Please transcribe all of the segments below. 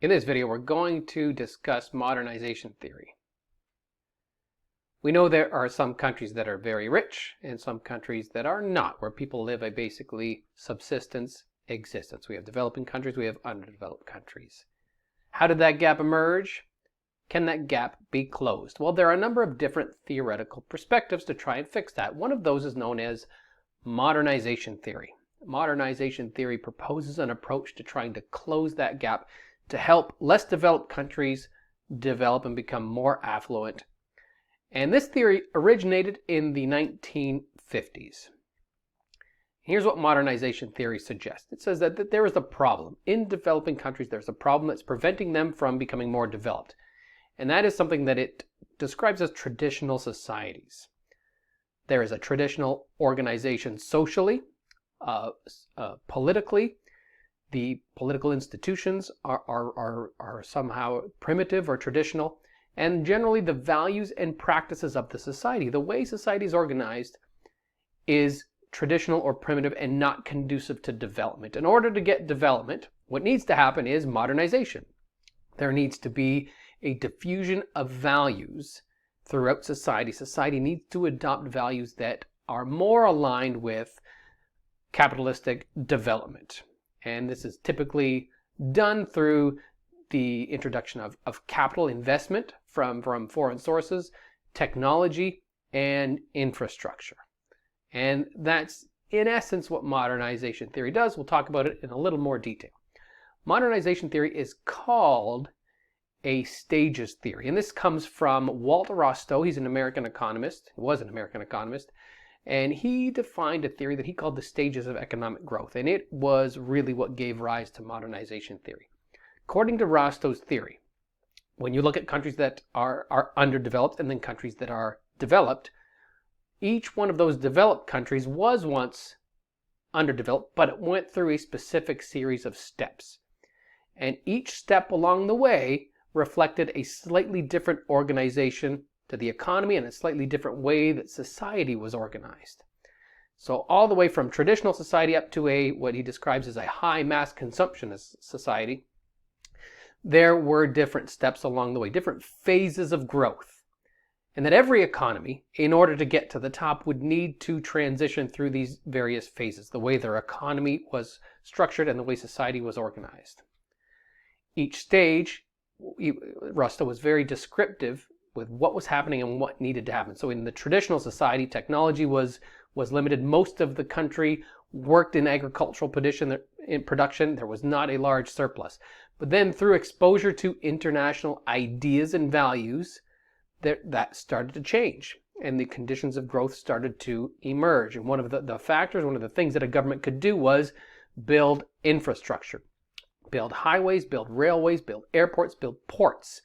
In this video, we're going to discuss modernization theory. We know there are some countries that are very rich and some countries that are not, where people live a basically subsistence existence. We have developing countries, we have underdeveloped countries. How did that gap emerge? Can that gap be closed? Well, there are a number of different theoretical perspectives to try and fix that. One of those is known as modernization theory. Modernization theory proposes an approach to trying to close that gap to help less developed countries develop and become more affluent. And this theory originated in the 1950s. Here's what modernization theory suggests. It says that there is a problem. In developing countries, there's a problem that's preventing them from becoming more developed. And that is something that it describes as traditional societies. There is a traditional organization socially, politically. The political institutions are somehow primitive or traditional, and generally the values and practices of the society, the way society is organized, is traditional or primitive and not conducive to development. In order to get development, what needs to happen is modernization. There needs to be a diffusion of values throughout society. Society needs to adopt values that are more aligned with capitalistic development. And this is typically done through the introduction of capital investment from foreign sources, technology, and infrastructure. And that's, in essence, what modernization theory does. We'll talk about it in a little more detail. Modernization theory is called a stages theory. And this comes from Walter Rostow. He's an American economist. He was an American economist. And he defined a theory that he called the stages of economic growth. And it was really what gave rise to modernization theory. According to Rostow's theory, when you look at countries that are underdeveloped and then countries that are developed, each one of those developed countries was once underdeveloped, but it went through a specific series of steps. And each step along the way reflected a slightly different organization to the economy and a slightly different way that society was organized. So all the way from traditional society up to what he describes as a high mass consumption society, there were different steps along the way, different phases of growth. And that every economy, in order to get to the top, would need to transition through these various phases, the way their economy was structured and the way society was organized. Each stage, Rostow was very descriptive with what was happening and what needed to happen. So in the traditional society, technology was limited. Most of the country worked in agricultural production. There was not a large surplus. But then through exposure to international ideas and values, that started to change. And the conditions of growth started to emerge. And one of the factors, one of the things that a government could do was build infrastructure. Build highways, build railways, build airports, build ports.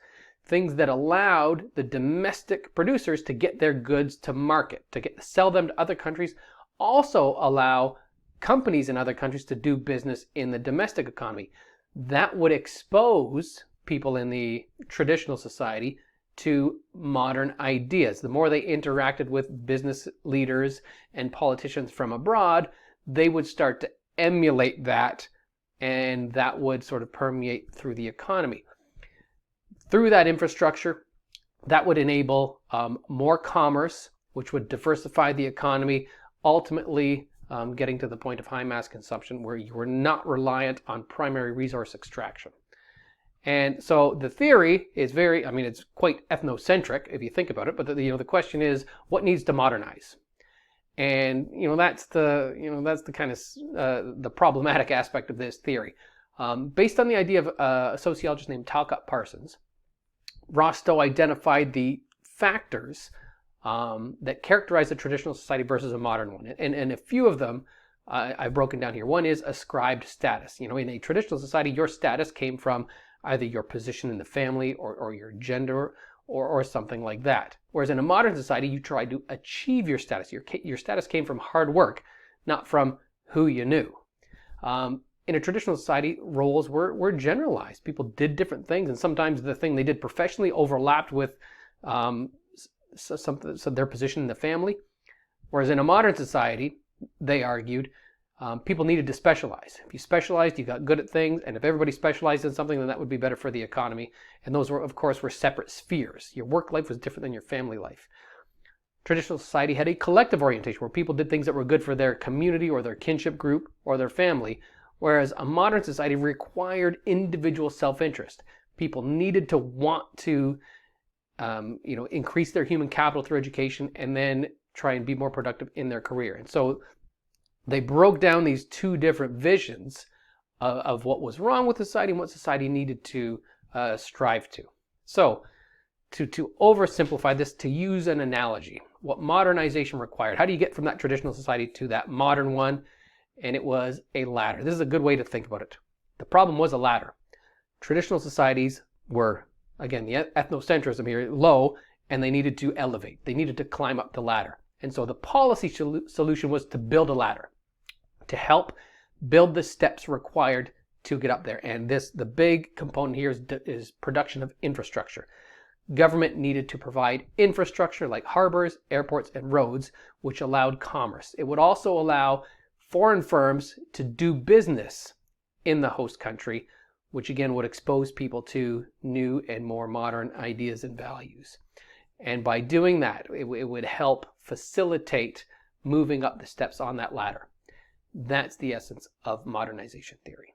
Things that allowed the domestic producers to get their goods to market, to sell them to other countries, also allow companies in other countries to do business in the domestic economy. That would expose people in the traditional society to modern ideas. The more they interacted with business leaders and politicians from abroad, they would start to emulate that, and that would sort of permeate through the economy. Through that infrastructure, that would enable more commerce, which would diversify the economy, ultimately getting to the point of high mass consumption where you were not reliant on primary resource extraction. And so the theory is it's quite ethnocentric if you think about it, but the question is, what needs to modernize? And that's the kind of the problematic aspect of this theory. Based on the idea of a sociologist named Talcott Parsons, Rostow identified the factors that characterize a traditional society versus a modern one. And a few of them I've broken down here. One is ascribed status. In a traditional society, your status came from either your position in the family or your gender or something like that. Whereas in a modern society, you try to achieve your status. Your status came from hard work, not from who you knew. In a traditional society, roles were generalized. People did different things, and sometimes the thing they did professionally overlapped with their position in the family. Whereas in a modern society, they argued, People needed to specialize. If you specialized, you got good at things, and if everybody specialized in something, then that would be better for the economy. And those were, of course, separate spheres. Your work life was different than your family life. Traditional society had a collective orientation where people did things that were good for their community or their kinship group or their family, whereas a modern society required individual self-interest. People needed to want to increase their human capital through education and then try and be more productive in their career. And so they broke down these two different visions of what was wrong with society and what society needed to strive to. So to oversimplify this, to use an analogy, what modernization required, how do you get from that traditional society to that modern one? And it was a ladder. This is a good way to think about it. The problem was a ladder. Traditional societies were, again, the ethnocentrism here, low, and they needed to elevate. They needed to climb up the ladder. And so the policy solution was to build a ladder, to help build the steps required to get up there. And the big component here is production of infrastructure. Government needed to provide infrastructure like harbors, airports, and roads, which allowed commerce. It would also allow foreign firms to do business in the host country, which again would expose people to new and more modern ideas and values. And by doing that, it would help facilitate moving up the steps on that ladder. That's the essence of modernization theory.